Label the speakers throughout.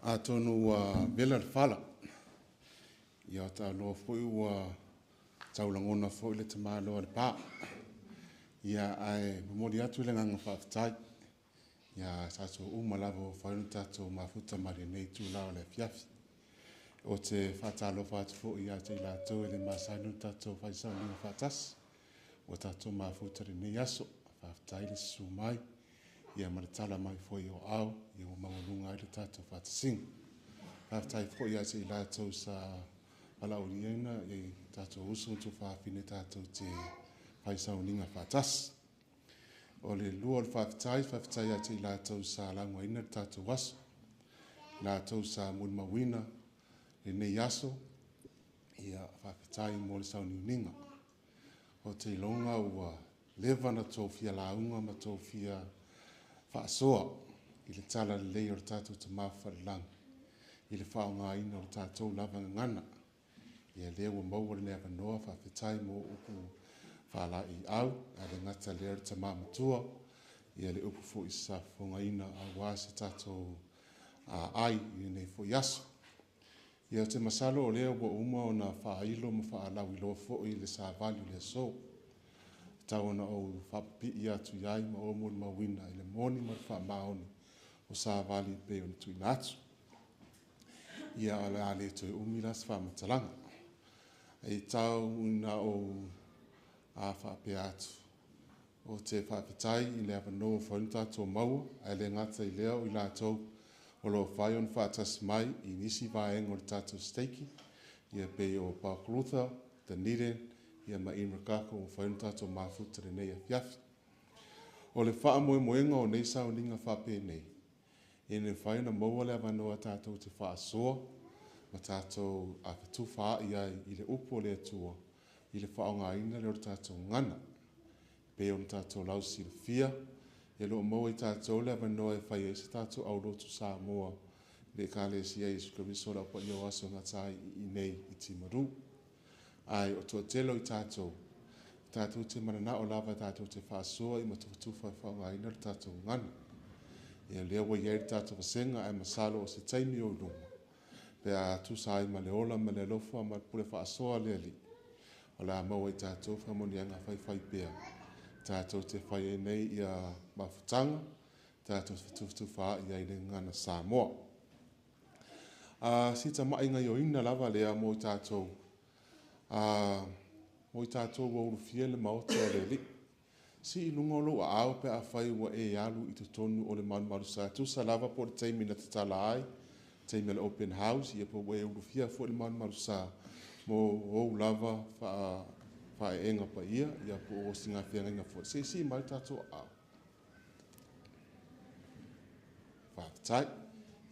Speaker 1: a tonu vela fala ia ta lo foi ua taulangona foi le tamalo le pa ia ai mori atu le nganga faafetai ia tatou uma lava fainu tatou mafuta mari nei tula o le afiafi o te faatalofa atu foʻi iā te i latou e le masanu tatou faisauliga faatasi ua tatou mafuta lenei aso faafetai le susumai ia ma le tala mai foi o ao ia ua maualuga ai le tatou faatasiga faafetai foʻi iā te i latou sa palauliaina i tatou usu tufaafine tatou te faisauliga faatasi o le lua o le faafetai iā te i latou sa laugaina le tatou aso latou sa mulimauina lenei aso ia faafetai mo le sauniuniga o te iloga ua leva na tofia lauga ma tofia faasoa i le tala lelei o le tatou tamafalelagi i le faaogāina o le tatou lava gagana ia lea ua maua lenei avanoa faafetai mo upu faalaʻiʻau a le gata lea le tamamatua ia le upu foʻi safofogaina auā se tatou ai i lenei foʻi aso ia o te masalo o lea ua uma ona faailo ma faalau iloa foʻi le savali o le aso tauana ou faapapii atu iai ma o mulimauina i le moni ma le faamaoni o savali pei ona tuuina atu ia o le a lē toe umi la se faamatalaga ai tauina ou a faapea atu o te faafetai i le avanoa o fainu tatou maua ae le gata i lea o i latou o lo fai ona faatasi mai i nisi vaega o le tatou steiki ia pei o Pakulutha, Dunedin ia ma Invercargill o fainu tatou mafuta lenei afiafi o le faamoemoega o nei sauniga faapenei ina fai ona maua le avanoa tatou te faasoa ma tatou afetufaai ai i le upu o le atua i le faaogāina le o le tatou gana pei ona tatou lausilafia e loo maua i tatou le avanoa e fai ai se tatou aulotu Samoa le ekalesia Iesu Keriso le aupaʻi o aso gata ai i nei i Timaru ai o toʻatelo i tatou te mananaʻo lava tatou te faasoa i matufaatufa e faaogāina le tatou gana ia lea ua iai le tatou fasega ae masalo o se taimi o iluga pe a tusa ai ma le ola ma le alofa ma le pule faasoa le alii o le a maua i tatou faamoniaga faifai pea tatou te fai ai nei ia mafutaga tatou fetufatufaai ai le gana Samoa si tamaʻigaioina lava lea mo i tatou ua ulufia le maota o le alii si iluga o lou aao pe afai ua e alu i totonu o le malumalu sa tusa lava po le taimi na tatala ai taimi le open house ia po ua e ulufia foʻi le malumalu sa mo ou lava faaeega paia ia po o sigafeagaiga foʻi seisi ma le tatou aao faafetai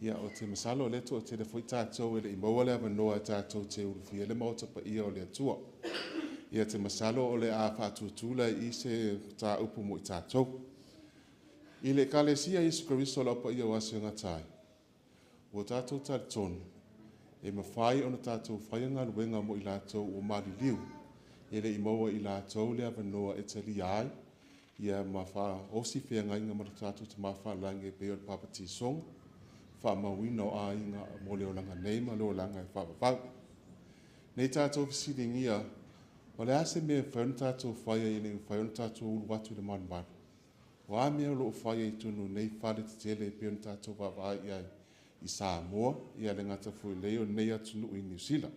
Speaker 1: ia o te masalo o le toʻatele foʻi tatou e leʻi maua le avanoa e tatou te ulufia le maota paia o le atua ia te masalo o le a faatuatula i se taupu mo i tatou i le ekalesia Iesu Keriso le aupaʻi o aso gata ai ua tatou talitonu e mafai ona tatou fai galuega mo i latou ua maliliu e leʻi maua i latou le avanoa e talia ai ia ma faosi feagaiga ma le tatou tamafaalagi e pei o le papatisoga faamauina o aiga mo le olaga nei ma le olaga e faavavau nei tatou fesiligia o le a se mea fai ona tatou fai ai nei fai ona tatou ulu atu i le malumalu o a mea loo fai ai tunu nei fale tetele e pei ona tatou vaavaai ai i Samoa ia le gata foilei o lenei atunuu i New Zealand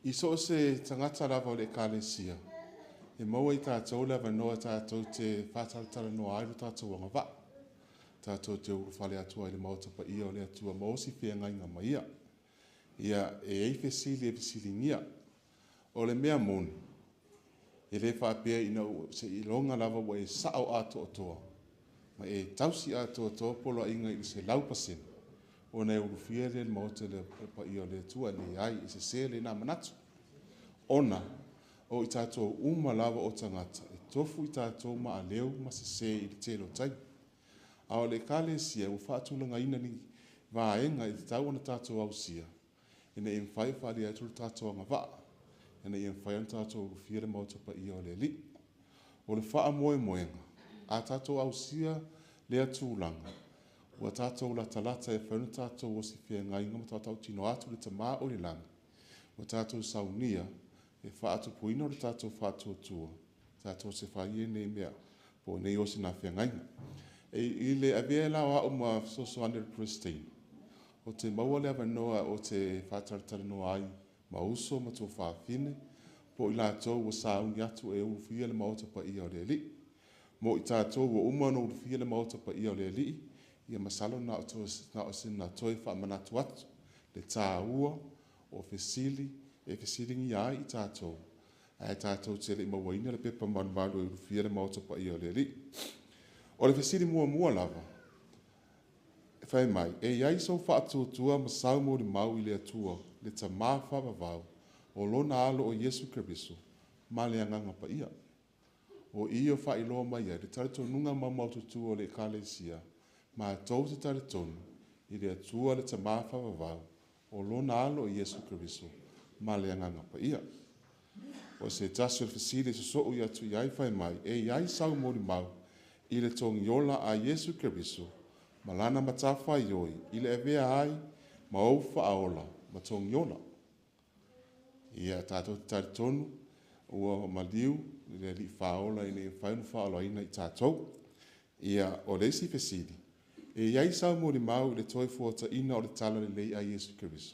Speaker 1: i so o se tagata lava o le ekalesia e maua i tatou le avanoa tatou te faatalatalanoa ai lo tatou agavaa tatou te ulufale atu ai le maota paia o le atua ma osi feagaiga ma ia e ai fesili e fesiligia o le mea moni e lē faapea ina se iloga lava ua e saʻo atoʻatoa ma e tausi atoʻatoa poloaʻiga i se lau pasena ona e ulufia le maota le paia o le atua e leai i sesē lenā manatu ona o i tatou uma lava o tagata e tofu i tatou ma aleu ma sesē i le telo taimi a o le ekalesia ua faatulagaina ni vaega i tatau ona tatou ausia ina e mafai faalia atu le tatou agavaa ina ia mafai ona tatou ulufia le maota paia o le alii o le faamoemoega a tatou ausia le atulaga ua tātou la talata e whainu tātou o si whia ngai ngama tātou tino atu le tamā o le langa. Ua tātou saunia e whaatu puina o le tātou whaatu tua. Tātou se whaie nei mea po nei o si nā whia ngai. I le avea la o ma soso ane le pristine. O te maua le avanoa o te whātaratara noa ai ma uso ma tō whaafine po i lātou o saungi atu e uwhia le maota pa ia o le li. Mo i tātou o umano uwhia le maota pa ia o le li. Ia masalo na o sina toi wha manatu atu. Le tā ua o fesili e fesilingi ai i tātou. Ai tātou te le mawaina le pepa manmalu e uwhia le maota pa ia o le li. O le fesili mua lava. E whai mai, e iai sau whaatutua ma sau mo le mau i le atua, le ta maa whawawau, o lona alo o Yesu Keriso, ma le anganga pa ia. O iyo whai loa mai le tare tonunga ma maututua o le kalesia, ma tau te tare tonu, i le atua le ta maa whawawau, o lona alo o Yesu Keriso, ma le anganga pa ia. O se tasi o le fesili so so i atu iai whai mai, e iai sau mo le mau, i le tongi ola a Yesu Keriso, malana matafa ioi, i le evea ai, ma au whaaola, ma tongi ola. Ia tātou te tari tonu, ua maliu, i le li whaola, i le whainu whaola ina i tātou. Ia o leisi fesidi. E iai sau mo le mau i le toi fuata ina o le tala le lei a Yesu Keriso.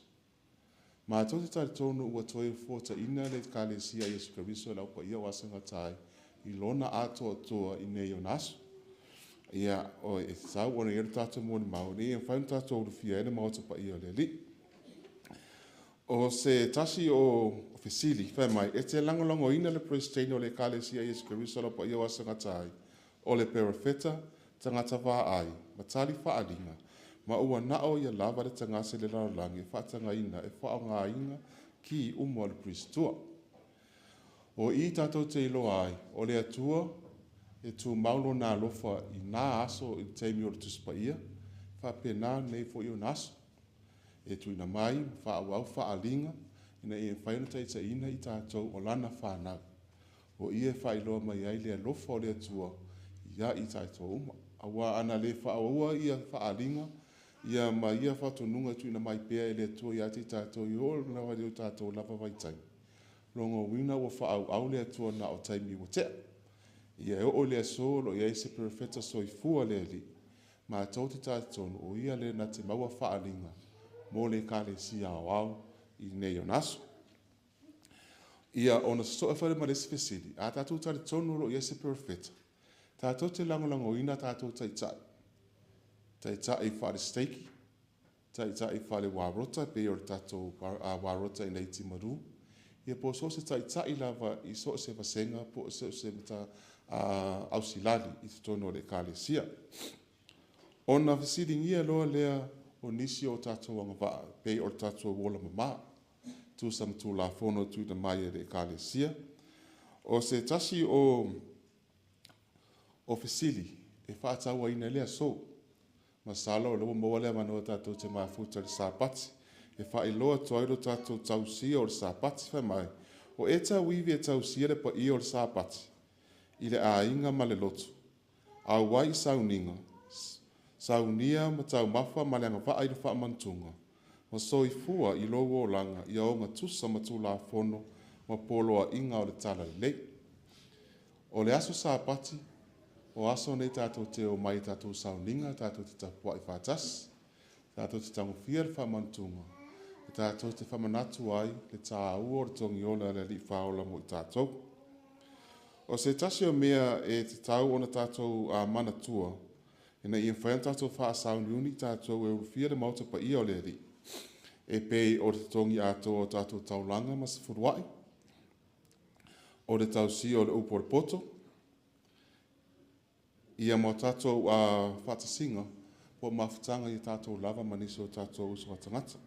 Speaker 1: Ma tau te tari tonu ua toi fuata ina le kālesia a Yesu Keriso, lau pa ia wasanga tai, i lona ato toa i nei o nasu. Ia o e sau ona i tātou mo le mau, ni e whainu tātou le fia ene maota pa ia le li. O se tasi o fesili, whai mai, e te langolongo ina le prestene o le kālesia Yesu Keriso la pa ia wasanga tai, o le perafeta, tangata wā ai, matali whaalinga, ma ua nao ia lava le tangase le laulangi, whaatanga ina, e whaonga inga ki umo le pristua. O i tātou te ilo ai, o le atua, e tu maulo nā lofa i nā aso i teimi o le tuspa ia, whapena nei fo i o naso. E tu ina mai, whaau whaalinga, ina i e whainu taita ina i tātou o lana whanau. O i e whailoa mai ai lea lofa o le atua, ia i tātou uma. Awa ana le whaaua ia whaalinga, ia ma ia whatonunga tu ina mai pēa e le atua ia te tātou i o lawa leo tātou lava vaitai. Longo wina o whaau au le atua na o taimi o tea. Ia o le solo ia se perfecta soifua le li. Ma tau te tātonu o ia le na te maua whaalinga. Mo le kāle si au i nei o naso. Ia ona so e whare ma lesi fesili. A tātou tari tonu lo ia se perfecta. Tātou te langolango ina tātou taitai. Taitai i whare steiki. Taitai i whare wārota pe o tātou wārota i nei Timaru. Ia po so se taitai lava i so se vasenga po se mata ausilali i te tono le kālesia. Ona fesilingia loa lea o nisi o tātou angawaa, pei o tātou wola mama, tu sam tu la fono tu na mai le kālesia. O se tasi o fesili, e whaataua ina lea so, masalo o loa moa lea manoa tātou te mafuta le sāpati, e whailoa toiro tātou tausia o le sāpati whamai, o e tauivi e tausia le pa i o le sāpati, i le ainga ma le lotu. A wai sauninga. Saunia ma tau mafa ma le anga waa i le wha mantunga. Ma soifua i lo o langa i aonga tusa ma tu la fono ma poloa inga o le tala le. O le aso sāpati, o aso nei tātou te o mai tātou sauninga, tātou te tapua i whātas, tātou te tangu fia le wha mantunga, tātou te whamanatu ai le tā ua o le tongi ola le li whaola mo i tātou. O se tasi o mea e te tau ona tātou mana tua, e na i whaen tātou wha sauni uni tātou e urufia le mauta pa ia o le ri. E pei o te tongi ato o tātou taulanga ma se furuai. O le tau si o le upore poto. Ia mo tātou whatasinga po mawhitanga i tātou lava maniso o tātou uso tangata.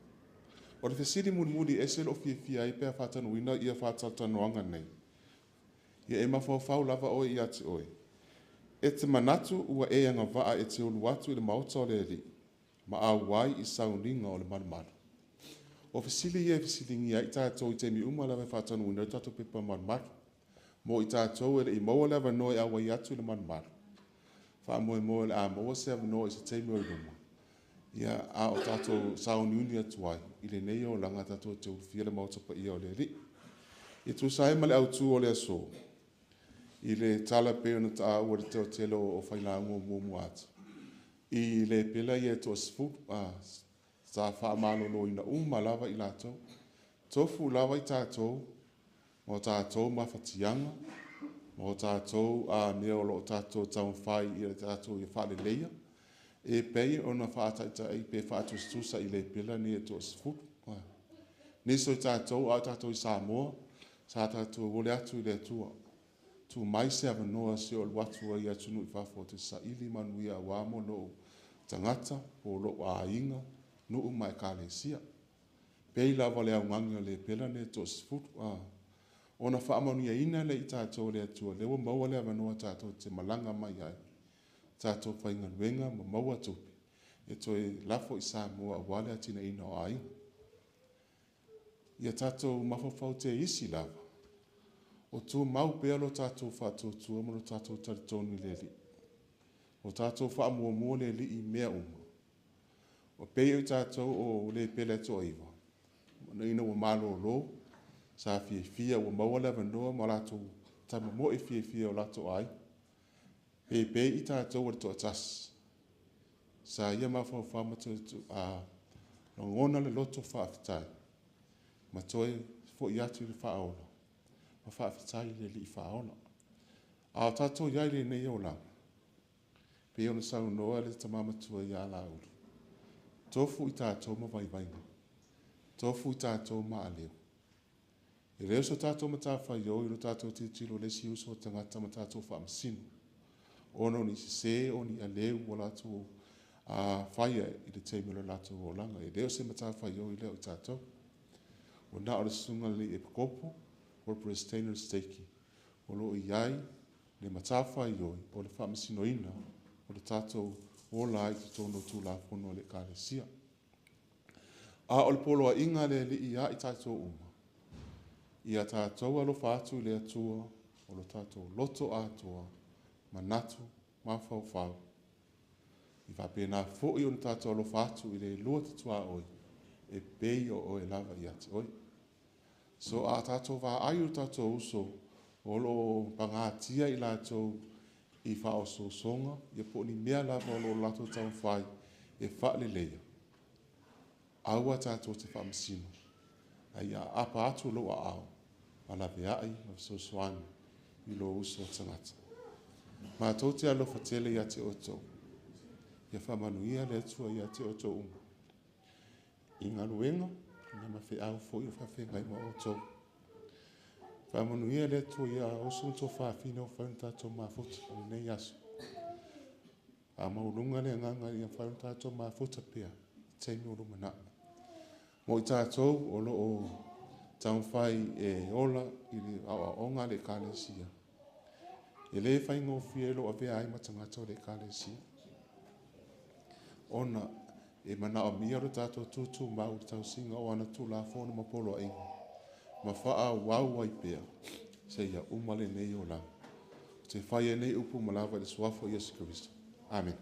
Speaker 1: O le fesiri muni esel o fia i pēr whatanu ina ia whatatanu anga nei. Ia e mawhau lava oe i ati oe. E te manatu ua e anga waa e te ulu atu i le mauta o le eri. Ma a wai i sauninga o le manumaru. O fesili ia e fesilingi i tātou i te mi uma lava whatanu ina i tātou pepa manumaru. Mo i tātou e le i maua lava noi a wai atu i le manumaru. Wha moe le a maua se ava noi i se teimi o i luma. Ia a o tātou sauniuni atu ai, i le nei o langa tātou te uwhia le mautapa ia o le ri. I tu sai ma le autu o le aso, i le tala pe ona ta ua le teo telo o whainangu o muamu atu. I le pela ia to sfu, sa wha malolo ina lava i lātou. Tofu lava i tātou, mo tātou mawhatianga, mo tātou mea o lo tātou tau whai i le tātou i wha le leia. E pei ona whaataita i pe whaatustusa i le pela ni e to sfu. Niso i tātou, au tātou i Samoa, sa tātou wole atu i le tua. Tu mai se avanoa se o watua i atunu i whafo te sa ili manuia wamo lo tangata o lo ainga nuu mai kālesia. Pei lava le aungangi o le pela ne to sfut. Ona whaamanuia ina le i tātou le atua. Lewa maua le avanoa tātou te malanga mai ai. Tātou whainga nuenga ma maua tupi. E toi lafo i Samoa wale atina ina o ainga. Ia tātou mawhawhau te isi lava. O tō mau pēa lo tātou whātōtua mo lo tātou taritonu le li. O tātou whaamua le li i mea uma. O pēi o tātou o le pele to iwa. Na ina o malo lo, sa fia o maua le vanoa ma lātou tama mo e fia o lātou ai. Pēi i tātou o le to atas. Sa ia mawhau whamatu ngona le loto whaafitai. Ma toi fo i atu le whaola. Ma whaafitai le li whaola. A tātou iai le nei o la. Pe ona sau noa le tamamatua i ala uru. Tofu i tātou ma vaivainga. Tofu i tātou ma aleo. E reo so tātou ma tāwhai o i lo tātou titilo le si uso tangata ma tātou whaamasinu. Ono ni se o ni aleo o lātou whaia i le teimelo lātou o langa. E reo se ma tāwhai o i leo i tātou. O na o le sunga le e pakopo, o le prestainer steki. O lo i ai, le matawha i oi, o le whamasino ina, o le tātou o la i te tono tū la whono le kāresia. A o le polo a inga le li i a i tātou uma. I a tātou alo whātu le atua, o le tātou loto atua, manatu, mawhau whau. I whapena fo i o le tātou alo whātu i le lua tatua oi, e pei o e lava i ati oi. So a tātou wā ai o tātou uso, o lo pangatia i lātou i whao so songa, i po ni mea lava o lo lātou tau whai, e wha le leia. Aua tātou te whamasino, ai a apa atu lo a au, a la vea ai o so soani, i lo uso tangata. Ma tau te alo whatele i ate oto, i a whamanuia le atua i ate oto uma. I ngā ruenga, nga mawhi au fo i o whawhi ngai ma o tō. Whamanuia le atua i a osu tō whawhina o whauntato mafuta o nei asu. A maurunga le nganga i a whauntato mafuta pia, teimi o rumana. Mo i tātou o lo o taumwhai e ola i le aonga le kālesia. E le whaingo fie lo a vea ai matangata o le kālesia. Ona e mana o mia ro tātou tūtū mau tau singa o ana tū la whona ma polo a inga. Ma whaa wau ai pēr, se ia umale nei o la. Te whai e nei upu malawa le suafo Yesu Christo. Amen.